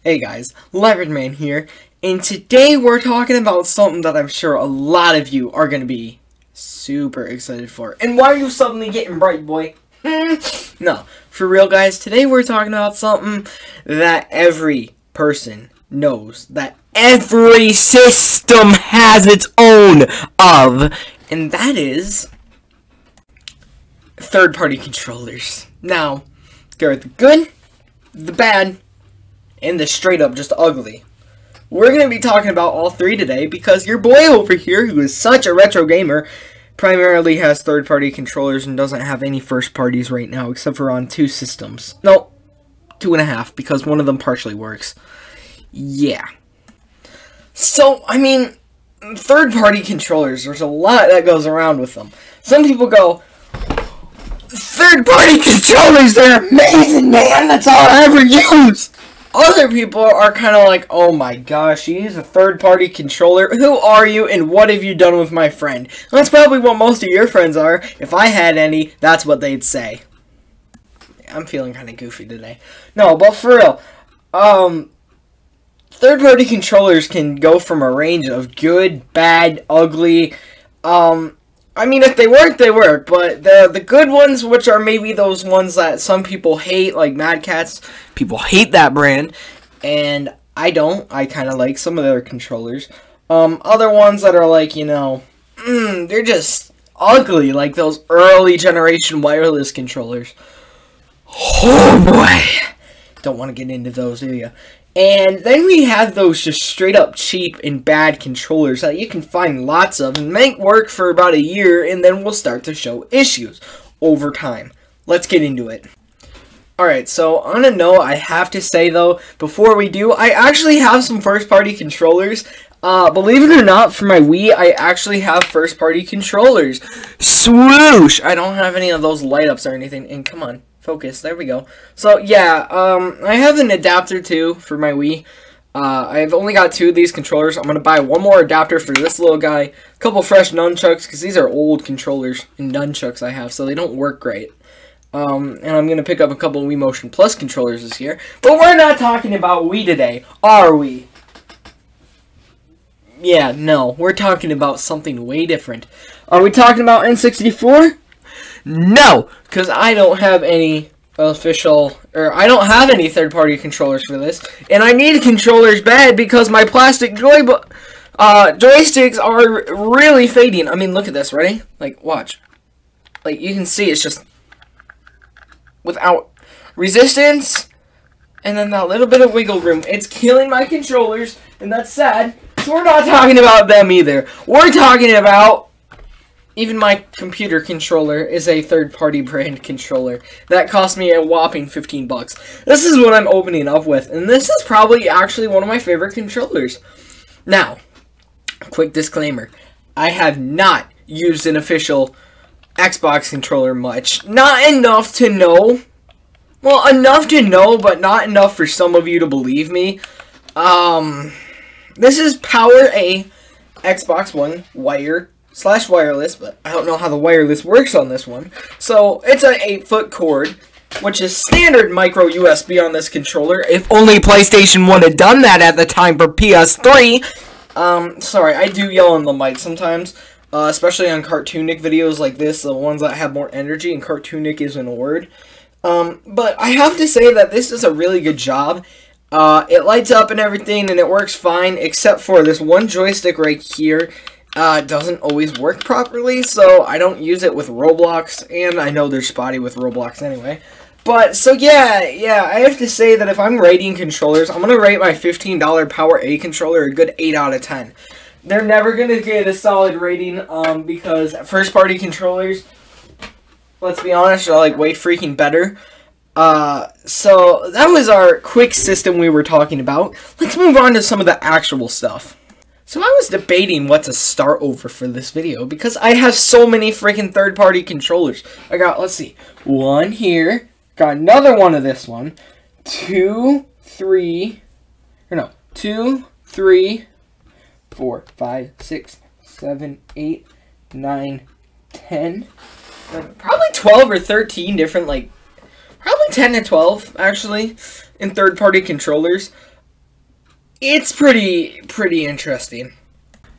Hey guys, Leopardman here, and today we're talking about something that I'm sure a lot of you are going to be super excited for. And why are you suddenly getting bright, boy? No, for real guys, today we're talking about something that every person knows, that every system has its own of, and that is third-party controllers. Now, there are the good, the bad, and the straight up just ugly. We're going to be talking about all three today because your boy over here, who is such a retro gamer, primarily has third-party controllers and doesn't have any first parties right now except for on 2 systems. No, 2.5 because one of them partially works. Yeah. So, I mean, third-party controllers, there's a lot that goes around with them. Some people go, third-party controllers, they're amazing, man, that's all I ever use. Other people are kind of like, oh my gosh, you use a third-party controller? Who are you and what have you done with my friend? That's probably what most of your friends are. If I had any, that's what they'd say. I'm feeling kind of goofy today. No, but for real, third-party controllers can go from a range of good, bad, ugly. I mean, if they work, they work, but the good ones, which are maybe those ones that some people hate, like Mad Catz, people hate that brand, and I don't. I kind of like some of their controllers. Other ones that are like, you know, they're just ugly, like those early generation wireless controllers. Oh boy! Don't want to get into those, do you? And then we have those just straight up cheap and bad controllers that you can find lots of and make work for about a year, and then will start to show issues over time. Let's get into it. Alright, so on a note, I have to say though, before we do, I actually have some first party controllers. Believe it or not, for my Wii, I actually have first party controllers. Swoosh! I don't have any of those light ups or anything, and come on. Focus, there we go. So, yeah, I have an adapter, too, for my Wii. I've only got 2 of these controllers. I'm going to buy one more adapter for this little guy. A couple fresh nunchucks, because these are old controllers and nunchucks I have, so they don't work great. And I'm going to pick up a couple Wii Motion Plus controllers this year. But we're not talking about Wii today, are we? Yeah, no, we're talking about something way different. Are we talking about N64? No, because I don't have any I don't have any third-party controllers for this, and I need controllers bad because my plastic joysticks are really fading. I mean, look at this, ready? Like, watch. Like, you can see it's just without resistance, and then that little bit of wiggle room. It's killing my controllers, and that's sad. So we're not talking about them either. We're talking about... Even my computer controller is a third-party brand controller. That cost me a whopping 15 bucks. This is what I'm opening up with, and this is probably actually one of my favorite controllers. Now, quick disclaimer. I have not used an official Xbox controller much. Not enough to know. Well, enough to know, but not enough for some of you to believe me. This is Power A Xbox One wire/wireless, but I don't know how the wireless works on this one. So it's an 8-foot cord, which is standard micro USB on this controller. If only PlayStation 1 had done that at the time for PS3. Sorry, I do yell on the mic sometimes, especially on Cartoonic videos like this, the ones that have more energy, and Cartoonic isn't a word. But I have to say that this does a really good job. It lights up and everything, and it works fine, except for this one joystick right here. Doesn't always work properly, so I don't use it with Roblox, and I know they're spotty with Roblox anyway. But, so yeah, I have to say that if I'm rating controllers, I'm going to rate my $15 Power A controller a good 8 out of 10. They're never going to get a solid rating, because first-party controllers, let's be honest, are like way freaking better. So that was our quick system we were talking about. Let's move on to some of the actual stuff. So I was debating what to start over for this video because I have so many freaking third-party controllers. I got, let's see, one here, got another one of this one, 2, 3, 4, 5, 6, 7, 8, 9, 10, probably 12 or 13 different, like, probably 10 to 12, actually, in third-party controllers. it's pretty interesting.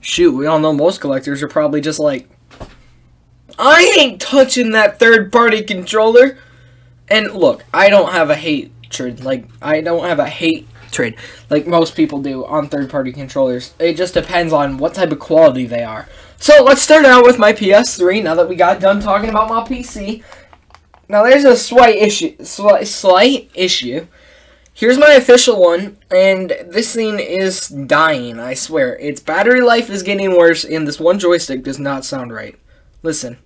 Shoot, we all know most collectors are probably just like, I ain't touching that third-party controller. And look, I don't have a hatred, like most people do on third-party controllers. It just depends on what type of quality they are. So let's start out with my PS3. Now that we got done talking about my PC, now there's a slight issue. Here's my official one, and this thing is dying, I swear. Its battery life is getting worse, and this one joystick does not sound right. Listen.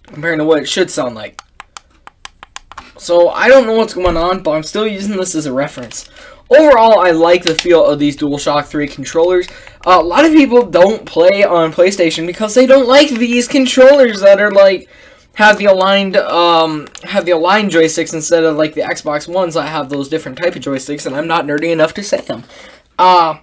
Compared to what it should sound like. So, I don't know what's going on, but I'm still using this as a reference. Overall, I like the feel of these DualShock 3 controllers. A lot of people don't play on PlayStation because they don't like these controllers that are like have the aligned joysticks instead of like the Xbox Ones that have those different type of joysticks, and I'm not nerdy enough to say them. No.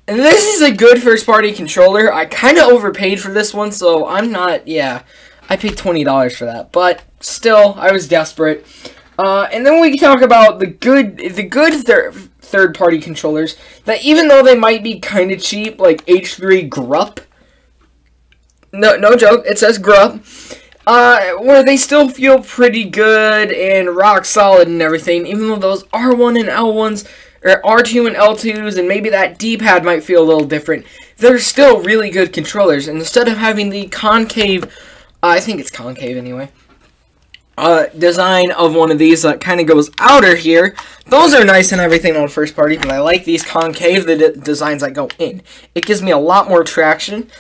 And this is a good first-party controller. I kind of overpaid for this one, so I'm not, yeah. I paid $20 for that, but still, I was desperate. And then we can talk about the good third-party controllers that even though they might be kind of cheap, like H3 Grupp. No joke, it says Grupp. Where they still feel pretty good and rock solid and everything, even though those R1 and L1s, or R2 and L2s, and maybe that D-pad might feel a little different. They're still really good controllers, and instead of having the concave, I think it's concave anyway, design of one of these that kind of goes outer here, those are nice and everything on first party, but I like these concave designs that go in. It gives me a lot more traction.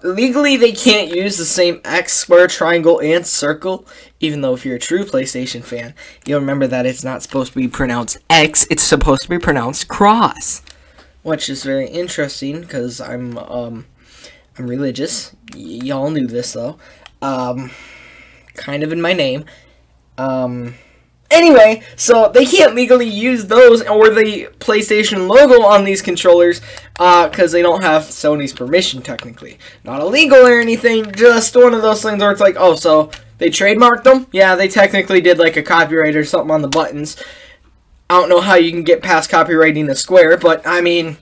Legally, they can't use the same X, square, triangle, and circle, even though if you're a true PlayStation fan, you'll remember that it's not supposed to be pronounced X, it's supposed to be pronounced cross, which is very interesting, because I'm religious. Y'all knew this, though. Kind of in my name. Anyway, so they can't legally use those or the PlayStation logo on these controllers because they don't have Sony's permission, technically. Not illegal or anything, just one of those things where it's like, oh, so they trademarked them? Yeah, they technically did like a copyright or something on the buttons. I don't know how you can get past copywriting a Square, but I mean,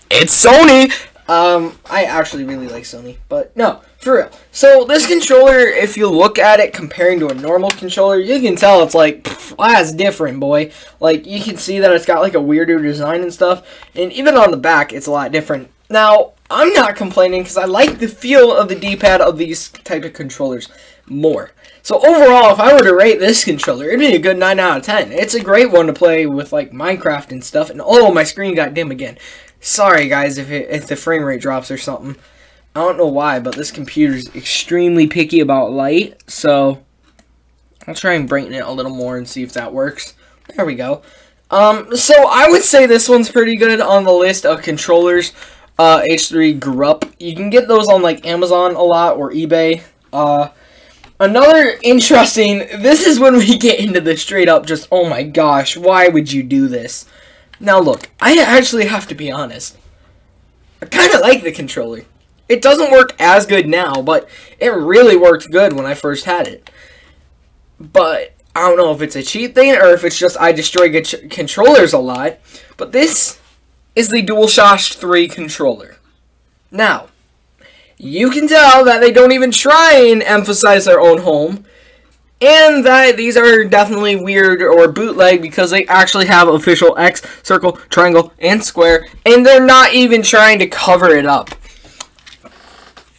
it's Sony! I actually really like Sony, but no, for real. So, this controller, if you look at it comparing to a normal controller, you can tell it's like, that's different, boy. Like, you can see that it's got like a weirder design and stuff, and even on the back, it's a lot different. Now, I'm not complaining because I like the feel of the D-pad of these type of controllers more. So, overall, if I were to rate this controller, it'd be a good 9 out of 10. It's a great one to play with, like, Minecraft and stuff, and oh, my screen got dim again. Sorry, guys, if the frame rate drops or something. I don't know why, but this computer's extremely picky about light, so I'll try and brighten it a little more and see if that works. There we go. So I would say this one's pretty good on the list of controllers. H3 Grupp. You can get those on, like, Amazon a lot or eBay. Another interesting, this is when we get into the straight up just, oh my gosh, why would you do this? Now look, I actually have to be honest. I kind of like the controller. It doesn't work as good now, but it really worked good when I first had it. But I don't know if it's a cheap thing or if it's just I destroy controllers a lot. But this is the DualShock 3 controller. Now, you can tell that they don't even try and emphasize their own home. And that these are definitely weird or bootleg because they actually have official X, circle, triangle, and square. And they're not even trying to cover it up.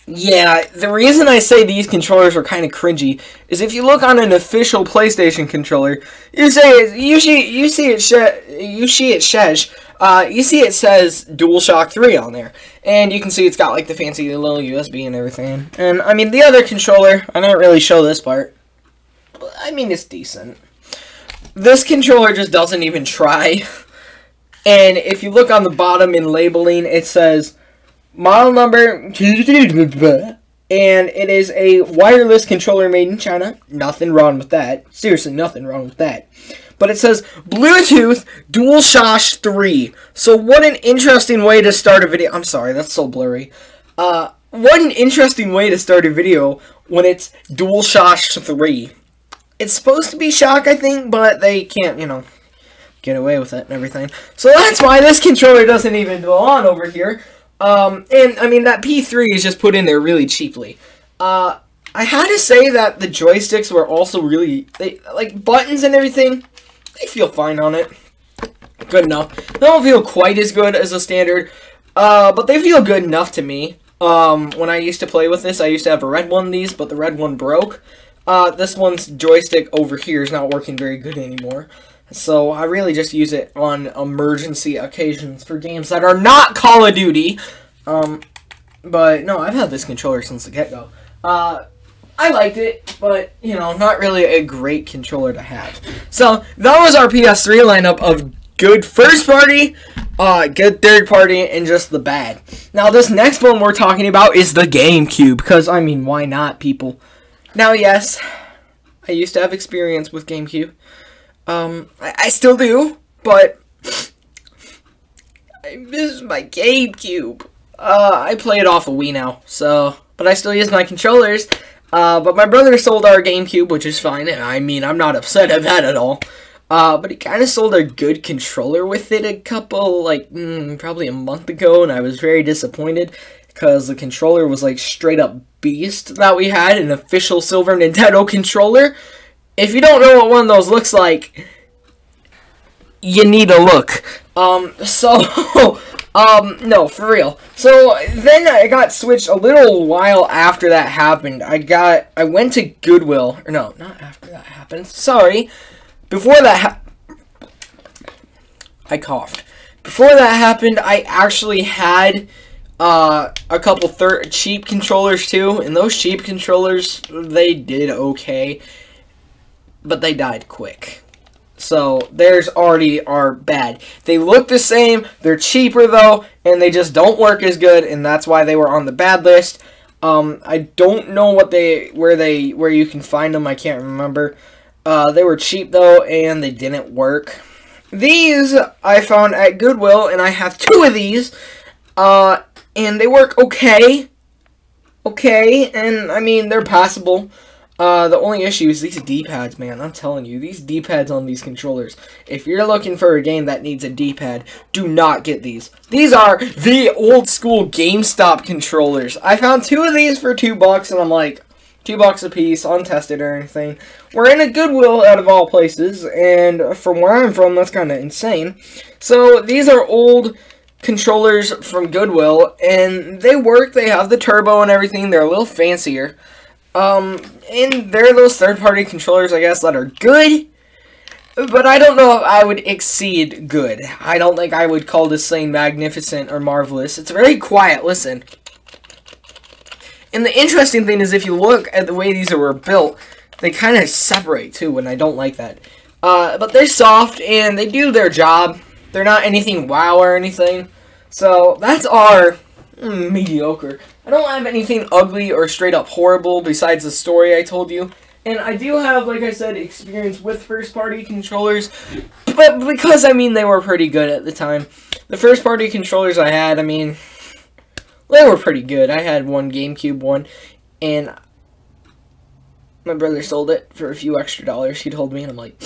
Yeah, the reason I say these controllers are kind of cringy is if you look on an official PlayStation controller, you see it says DualShock 3 on there, and you can see it's got like the fancy little USB and everything. And I mean the other controller, I didn't really show this part, but I mean it's decent. This controller just doesn't even try. And if you look on the bottom in labeling, it says model number, and it is a wireless controller made in China. Nothing wrong with that. Seriously, nothing wrong with that. But it says Bluetooth DualShock 3. So what an interesting way to start a video. I'm sorry, that's so blurry. What an interesting way to start a video when it's DualShock 3. It's supposed to be shock, I think, but they can't, you know, get away with it and everything. So that's why this controller doesn't even belong over here. And, I mean, that P3 is just put in there really cheaply. I had to say that the joysticks were also really, like, buttons and everything, they feel fine on it. Good enough. They don't feel quite as good as a standard, but they feel good enough to me. When I used to play with this, I used to have a red one of these, but the red one broke. This one's joystick over here is not working very good anymore. So I really just use it on emergency occasions for games that are not Call of Duty. But no, I've had this controller since the get-go. I liked it, but, you know, not really a great controller to have. So, that was our PS3 lineup of good first party, good third party, and just the bad. Now, this next one we're talking about is the GameCube, because, I mean, why not, people? Now, yes, I used to have experience with GameCube. I still do, but I miss my GameCube. I play it off a Wii now, so, but I still use my controllers. But my brother sold our GameCube, which is fine. I mean, I'm not upset at that at all. But he kind of sold a good controller with it a couple, like, probably a month ago, and I was very disappointed because the controller was, like, straight up beast that we had, an official Silver Nintendo controller. If you don't know what one of those looks like, you need to look. No, for real. So, then I got switched a little while after that happened. I went to Goodwill, or no, not after that happened, sorry. Before that I coughed. Before that happened, I actually had, a couple cheap controllers too, and those cheap controllers, they did okay, but they died quick. So, theirs already are bad. They look the same, they're cheaper though, and they just don't work as good, and that's why they were on the bad list. I don't know where you can find them, I can't remember. They were cheap though, and they didn't work. These, I found at Goodwill, and I have 2 of these, and they work okay. Okay, and, I mean, they're passable. The only issue is these D-pads, man. I'm telling you, these D-pads on these controllers. If you're looking for a game that needs a D-pad, do not get these. These are the old-school GameStop controllers. I found 2 of these for $2, and I'm like, $2 a piece, untested or anything. We're in a Goodwill, out of all places, and from where I'm from, that's kind of insane. So, these are old controllers from Goodwill, and they work. They have the turbo and everything. They're a little fancier. And they're those third-party controllers, I guess, that are good, but I don't know if I would exceed good. I don't think I would call this thing magnificent or marvelous. It's very quiet, listen. And the interesting thing is, if you look at the way these were built, they kind of separate, too, and I don't like that. But they're soft, and they do their job. They're not anything wow or anything. So, that's our mediocre. I don't have anything ugly or straight up horrible besides the story I told you. And I do have, like I said, experience with first-party controllers. But because, I mean, they were pretty good at the time. The first-party controllers I had, I mean, they were pretty good. I had one GameCube one, and my brother sold it for a few extra dollars. He told me, and I'm like,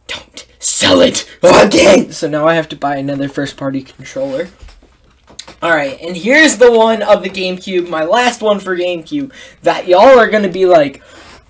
don't sell it again! So now I have to buy another first-party controller. Alright, and here's the one of the GameCube, my last one for GameCube, that y'all are gonna be like,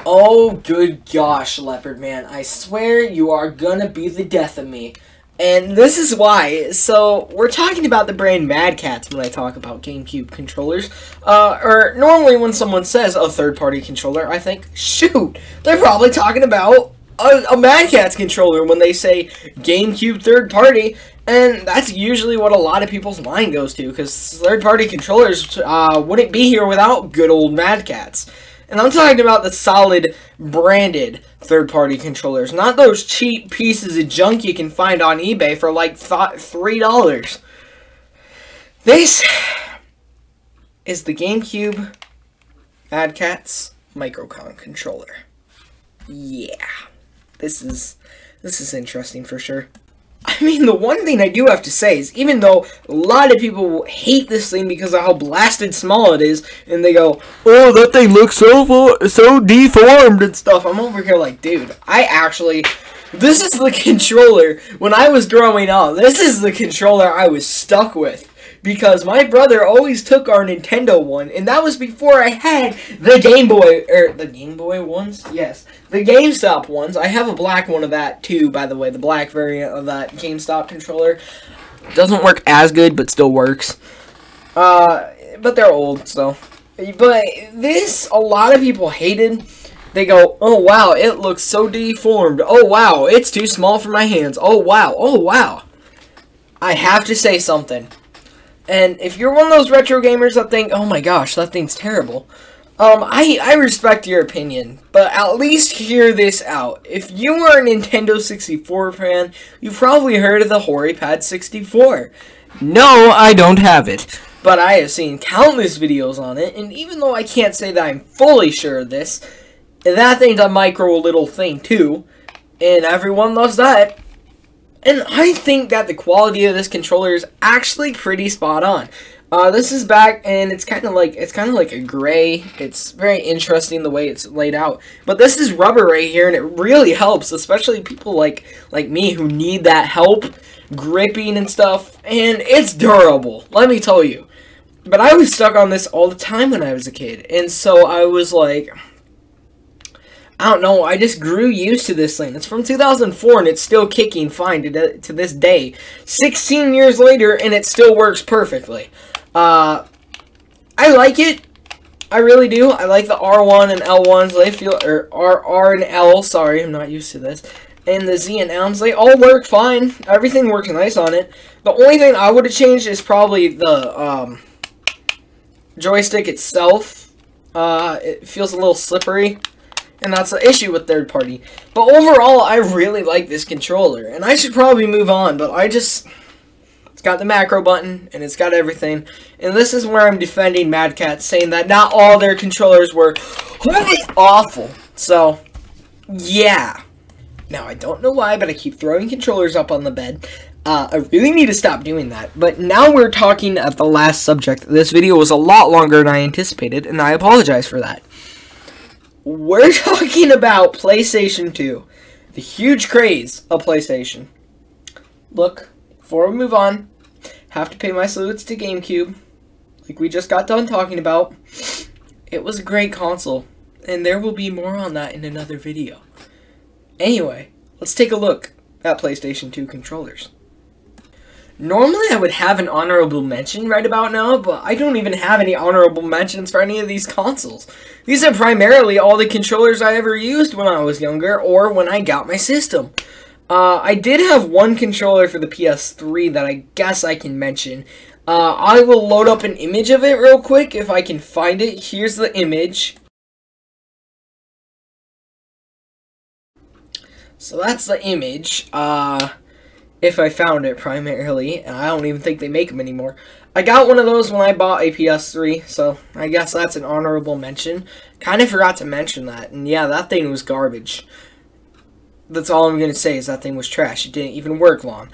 oh good gosh, Leopard Man, I swear you are gonna be the death of me. And this is why. So, we're talking about the brand Mad Catz when I talk about GameCube controllers. Or normally when someone says a third-party controller, I think, shoot, they're probably talking about a Mad Catz controller when they say GameCube third-party. And that's usually what a lot of people's mind goes to, because third-party controllers wouldn't be here without good old Mad Catz. And I'm talking about the solid, branded third-party controllers, not those cheap pieces of junk you can find on eBay for like $3. This is the GameCube Mad Catz Microcon controller. Yeah, this is interesting for sure. I mean, the one thing I do have to say is, even though a lot of people hate this thing because of how blasted small it is, and they go, "Oh, that thing looks so deformed and stuff," I'm over here like, dude, this is the controller, when I was growing up, this is the controller I was stuck with. Because my brother always took our Nintendo one, and that was before I had the Game Boy, the Game Boy ones? Yes, the GameStop ones. I have a black one of that too, by the way, the black variant of that GameStop controller. Doesn't work as good, but still works. But they're old, so. But this, a lot of people hated. They go, "Oh wow, it looks so deformed. Oh wow, it's too small for my hands. Oh wow, oh wow." I have to say something. And if you're one of those retro gamers that think, "Oh my gosh, that thing's terrible," I respect your opinion, but at least hear this out. If you are a Nintendo 64 fan, you've probably heard of the HoriPad 64. No, I don't have it, but I have seen countless videos on it, and even though I can't say that I'm fully sure of this, that thing's a micro little thing too, and everyone loves that. And I think that the quality of this controller is actually pretty spot on. This is back, and it's kind of like a gray. It's very interesting the way it's laid out. But this is rubber right here, and it really helps, especially people like me who need that help gripping and stuff. And it's durable, let me tell you. But I was stuck on this all the time when I was a kid, and so I was like, I don't know, I just grew used to this thing. It's from 2004 and it's still kicking fine to this day. 16 years later and it still works perfectly. I like it. I really do. I like the R1 and L1s. They feel, or R and L, sorry, I'm not used to this. And the Z and M's, they all work fine. Everything works nice on it. The only thing I would have changed is probably the joystick itself. It feels a little slippery. And that's the issue with third party. But overall, I really like this controller. And I should probably move on, but it's got the macro button, and it's got everything. And this is where I'm defending Mad Catz, saying that not all their controllers were awful. So, yeah. Now, I don't know why, but I keep throwing controllers up on the bed. I really need to stop doing that. But now we're talking at the last subject. This video was a lot longer than I anticipated, and I apologize for that. We're talking about PlayStation 2. The huge craze of PlayStation. Look, before we move on, have to pay my salutes to GameCube. Like we just got done talking about. It was a great console. And there will be more on that in another video. Anyway, let's take a look at PlayStation 2 controllers. Normally I would have an honorable mention right about now, but I don't even have any honorable mentions for any of these consoles. These are primarily all the controllers I ever used when I was younger, or when I got my system. I did have one controller for the PS3 that I guess I can mention. I will load up an image of it real quick if I can find it. Here's the image. So that's the image. If I found it primarily, and I don't even think they make them anymore. I got one of those when I bought a PS3, so I guess that's an honorable mention. Kind of forgot to mention that, and yeah, that thing was garbage. That's all I'm going to say is that thing was trash. It didn't even work long.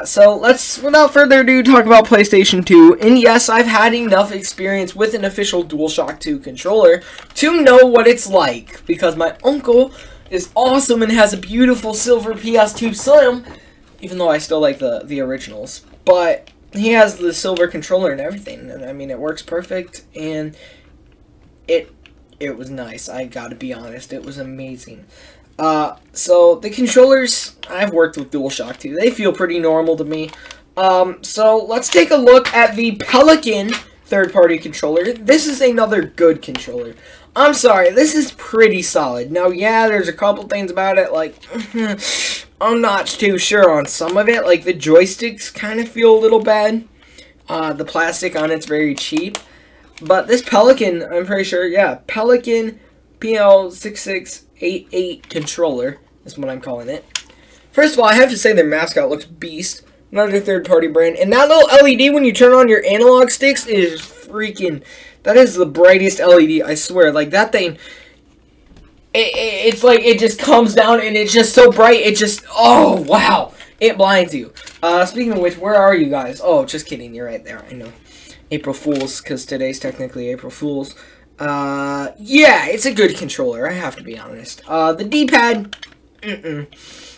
So let's, without further ado, talk about PlayStation 2. And yes, I've had enough experience with an official DualShock 2 controller to know what it's like, because my uncle is awesome and has a beautiful silver PS2 Slim. Even though I still like the originals. But he has the silver controller and everything. And I mean, it works perfect. And it was nice. I gotta be honest. It was amazing. So the controllers, I've worked with DualShock 2. They feel pretty normal to me. So let's take a look at the Pelican third-party controller. This is another good controller. I'm sorry, this is pretty solid. Now, yeah, there's a couple things about it, like, I'm not too sure on some of it. Like, the joysticks kind of feel a little bad. The plastic on it's very cheap. But this Pelican, I'm pretty sure, yeah, Pelican PL6688 controller is what I'm calling it. First of all, I have to say their mascot looks beast. Another third-party brand. And that little LED when you turn on your analog sticks is freaking... That is the brightest LED, I swear. Like, that thing... It's like it just comes down and it's just so bright. It just... Oh, wow. it blinds you. Speaking of which, where are you guys? Oh, just kidding, you're right there, I know. April Fool's, because today's technically April Fool's. Yeah, it's a good controller, I have to be honest. The D-pad,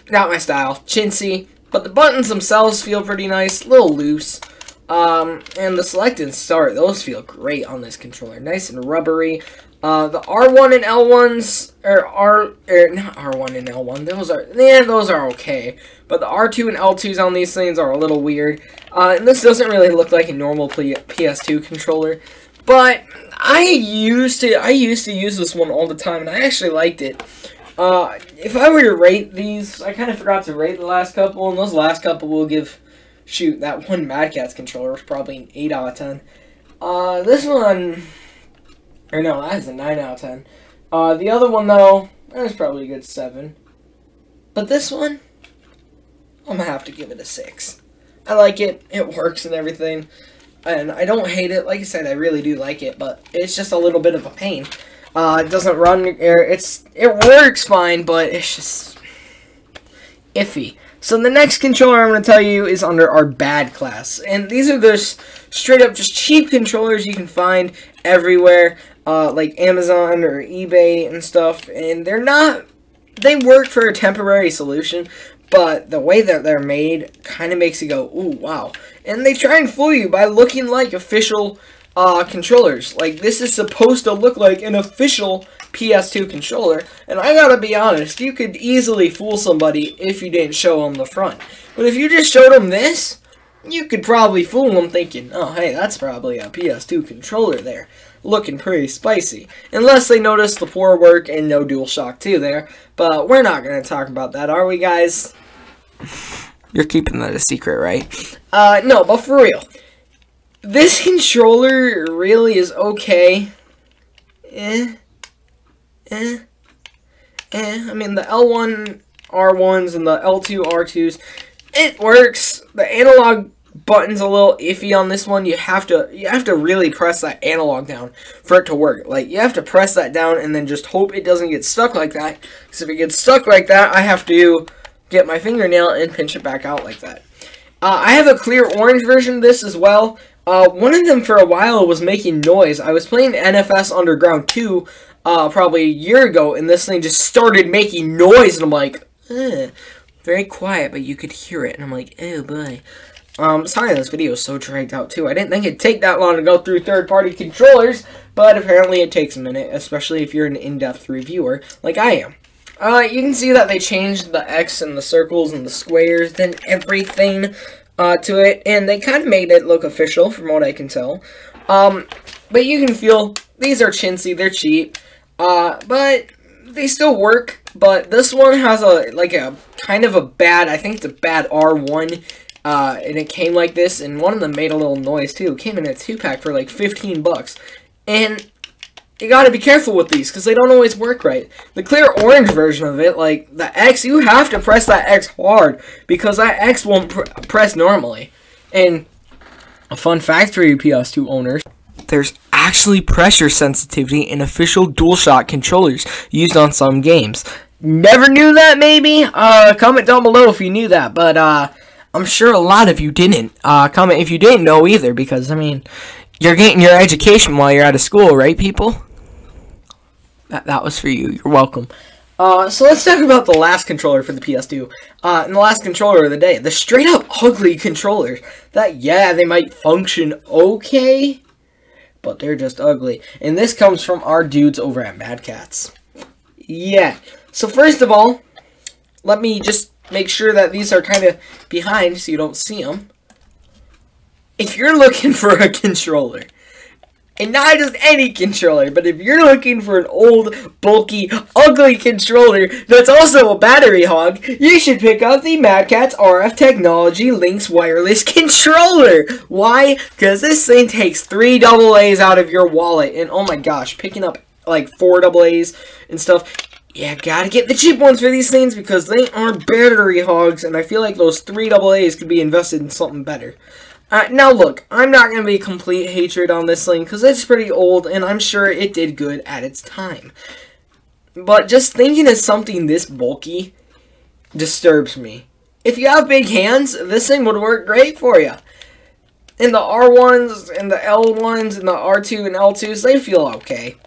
not my style. Chintzy, but the buttons themselves feel pretty nice, a little loose. And the select and start, those feel great on this controller. Nice and rubbery. The R1 and L1s, not R1 and L1, those are okay. But the R2 and L2s on these things are a little weird. And this doesn't really look like a normal PS2 controller. But I used to use this one all the time, and I actually liked it. If I were to rate these, I kind of forgot to rate the last couple, and those last couple will give, shoot, that one Mad Catz controller was probably an 8 out of 10. This one, or no, that is a 9 out of 10. The other one, though, that was probably a good 7. But this one, I'm gonna have to give it a 6. I like it, it works and everything. And I don't hate it. Like I said, I really do like it, but it's just a little bit of a pain. It doesn't run, it works fine, but it's just iffy. So the next controller I'm going to tell you is under our bad class. And these are the straight up just cheap controllers you can find everywhere, like Amazon or eBay and stuff. And they work for a temporary solution, but the way that they're made kind of makes you go, ooh, wow. And they try and fool you by looking like official controllers. Like, this is supposed to look like an official PS2 controller, and I gotta be honest, you could easily fool somebody if you didn't show them the front. But if you just showed them this, you could probably fool them thinking, oh, hey, that's probably a PS2 controller there. Looking pretty spicy. Unless they notice the poor work and no DualShock 2 there. But we're not going to talk about that, are we, guys? You're keeping that a secret, right? No, but for real. This controller really is okay. I mean, the L1 R1s and the L2 R2s, it works. The analog button's a little iffy on this one. You have to really press that analog down for it to work. Like, you have to press that down and then just hope it doesn't get stuck like that. Because if it gets stuck like that, I have to get my fingernail and pinch it back out like that. I have a clear orange version of this as well. One of them for a while was making noise. I was playing NFS Underground 2 probably a year ago, and this thing just started making noise, and I'm like, very quiet, but you could hear it, and I'm like, oh boy. Sorry this video is so dragged out too. I didn't think it'd take that long to go through third-party controllers, but apparently it takes a minute, especially if you're an in-depth reviewer like I am. You can see that they changed the X and the circles and the squares and everything to it, and they kind of made it look official from what I can tell. But you can feel these are chintzy, they're cheap, but they still work. But this one has a kind of a bad, I think it's a bad R1, and it came like this, and one of them made a little noise too. It came in a 2-pack for like 15 bucks, and you gotta be careful with these, because they don't always work right. The clear orange version of it, like the X, you have to press that X hard, because that X won't press normally. And a fun fact for you PS2 owners, there's actually pressure sensitivity in official DualShock controllers used on some games. Never knew that, maybe? Comment down below if you knew that, but I'm sure a lot of you didn't. Comment if you didn't know either, because, I mean, you're getting your education while you're out of school, right, people? That was for you. You're welcome. So let's talk about the last controller for the PS2. And the last controller of the day. The straight-up ugly controllers. That, yeah, they might function okay, but they're just ugly. And this comes from our dudes over at Mad Catz. Yeah. So first of all, let me just make sure that these are kind of behind so you don't see them. If you're looking for a controller, and not just any controller, but if you're looking for an old, bulky, ugly controller that's also a battery hog, you should pick up the Mad Catz RF Technology Lynx Wireless Controller. Why? Because this thing takes 3 AA's out of your wallet, and oh my gosh, picking up like 4 AA's and stuff, yeah, gotta get the cheap ones for these things because they are battery hogs, and I feel like those 3 AA's could be invested in something better. Now look, I'm not going to be complete hatred on this thing because it's pretty old and I'm sure it did good at its time. But just thinking of something this bulky disturbs me. if you have big hands, this thing would work great for you. And the R1s and the L1s and the R2 and L2s, they feel okay.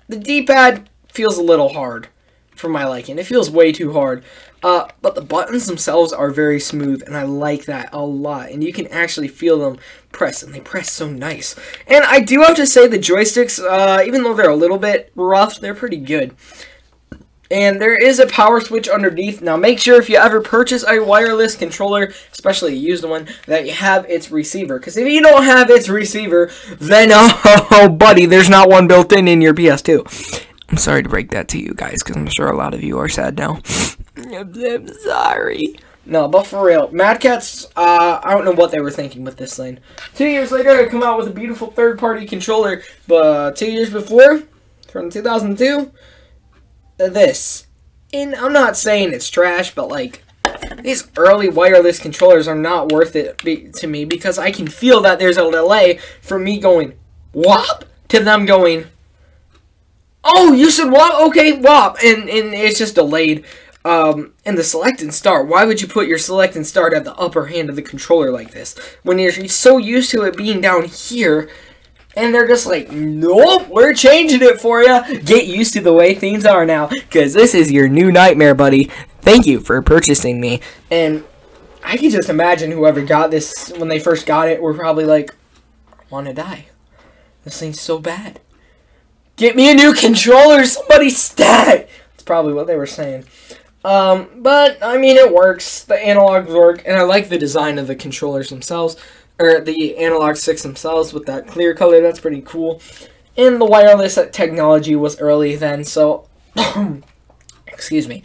The D-pad feels a little hard for my liking. It feels way too hard. But the buttons themselves are very smooth, and I like that a lot. And you can actually feel them press, and they press so nice. And I do have to say the joysticks, even though they're a little bit rough, they're pretty good. And there is a power switch underneath. Now make sure if you ever purchase a wireless controller, especially a used one, that you have its receiver. Because if you don't have its receiver, then oh buddy, there's not one built in your PS2. I'm sorry to break that to you guys, because I'm sure a lot of you are sad now. I'm sorry. No, but for real, Mad Catz, I don't know what they were thinking with this thing. 2 years later, I come out with a beautiful third-party controller, but 2 years before, from 2002, this. And I'm not saying it's trash, but like, these early wireless controllers are not worth it to me, because I can feel that there's a delay from me going, whop, to them going, oh, you said whop? Okay, whop. And it's just delayed. And the select and start. Why would you put your select and start at the upper hand of the controller like this? When you're so used to it being down here, and they're just like, nope, we're changing it for you. Get used to the way things are now, because this is your new nightmare, buddy. Thank you for purchasing me. And I can just imagine whoever got this when they first got it were probably like, I want to die. This thing's so bad. Get me a new controller, somebody stat! That's probably what they were saying. But, I mean, it works. The analogs work, and I like the design of the controllers themselves, or the analog sticks themselves with that clear color. That's pretty cool. And the wireless technology was early then, so, excuse me.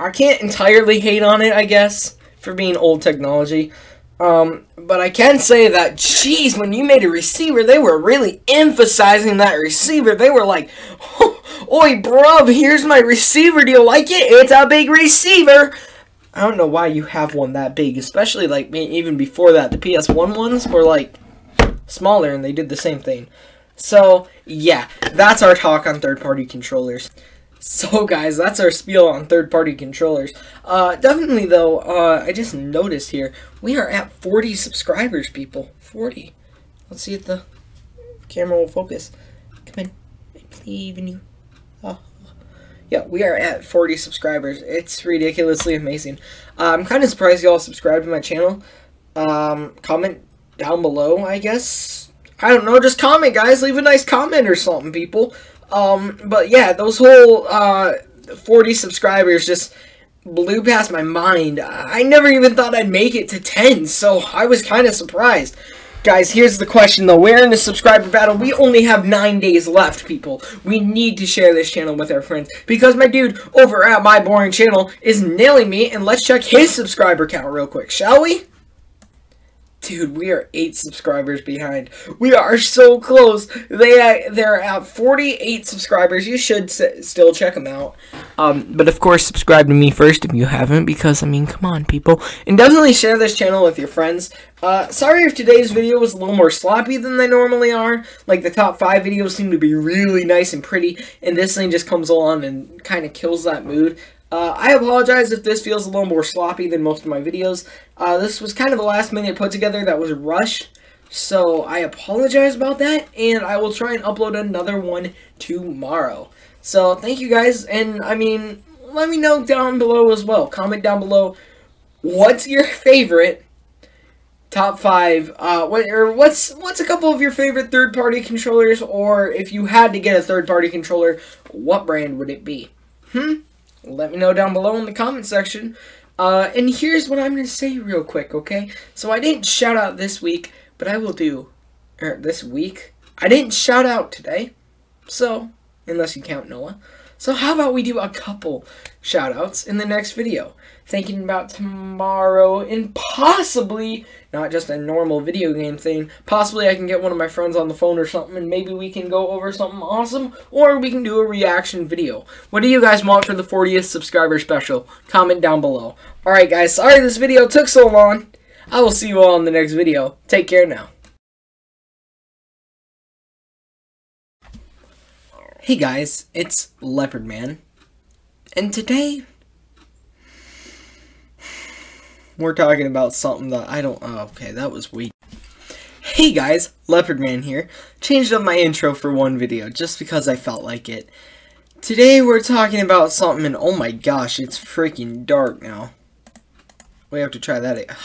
I can't entirely hate on it, I guess, for being old technology. But I can say that, geez, when you made a receiver, they were really emphasizing that receiver. They were like, oi, bruv, here's my receiver. Do you like it? It's a big receiver. I don't know why you have one that big, especially, like, even before that. The PS1 ones were, like, smaller, and they did the same thing. So, yeah, that's our talk on third-party controllers. So, guys, that's our spiel on third-party controllers. Definitely, though, I just noticed here, we are at 40 subscribers, people. 40. Let's see if the camera will focus. Come in. I believe in you. Oh. Yeah, we are at 40 subscribers. It's ridiculously amazing. I'm kind of surprised y'all subscribed to my channel. Comment down below, I guess. I don't know, just comment, guys. Leave a nice comment or something, people. But yeah, those whole 40 subscribers just blew past my mind. I never even thought I'd make it to 10, so I was kind of surprised. Guys, here's the question, though. We're in the subscriber battle. We only have 9 days left, people. We need to share this channel with our friends, because my dude over at My Boring Channel is nailing me, and let's check his subscriber count real quick, shall we? Dude, we are 8 subscribers behind. We are so close. They're at 48 subscribers. You should still check them out. But of course, subscribe to me first if you haven't, because, I mean, come on, people. And definitely share this channel with your friends. Sorry if today's video was a little more sloppy than they normally are. Like, the top 5 videos seem to be really nice and pretty, and this thing just comes along and kind of kills that mood. I apologize if this feels a little more sloppy than most of my videos. This was kind of a last-minute put-together that was rushed, so I apologize about that, and I will try and upload another one tomorrow. So, thank you guys, and, I mean, let me know down below as well. Comment down below, what's your favorite top 5, what's a couple of your favorite third-party controllers, or if you had to get a third-party controller, what brand would it be? Let me know down below in the comment section. And here's what I'm going to say real quick, okay? So I didn't shout out this week, but I will do, this week. I didn't shout out today, so, unless you count Noah. So how about we do a couple shout outs in the next video? Thinking about tomorrow, and possibly, not just a normal video game thing, possibly I can get one of my friends on the phone or something, and maybe we can go over something awesome, or we can do a reaction video. What do you guys want for the 40th subscriber special? Comment down below. Alright guys, sorry this video took so long. I will see you all in the next video. Take care now. Hey guys, it's Leopard Man, and today we're talking about something that I don't... Oh, okay, that was weak. Hey guys, Leopard Man here. Changed up my intro for one video, just because I felt like it. Today we're talking about something, and oh my gosh, it's freaking dark now. We have to try that again.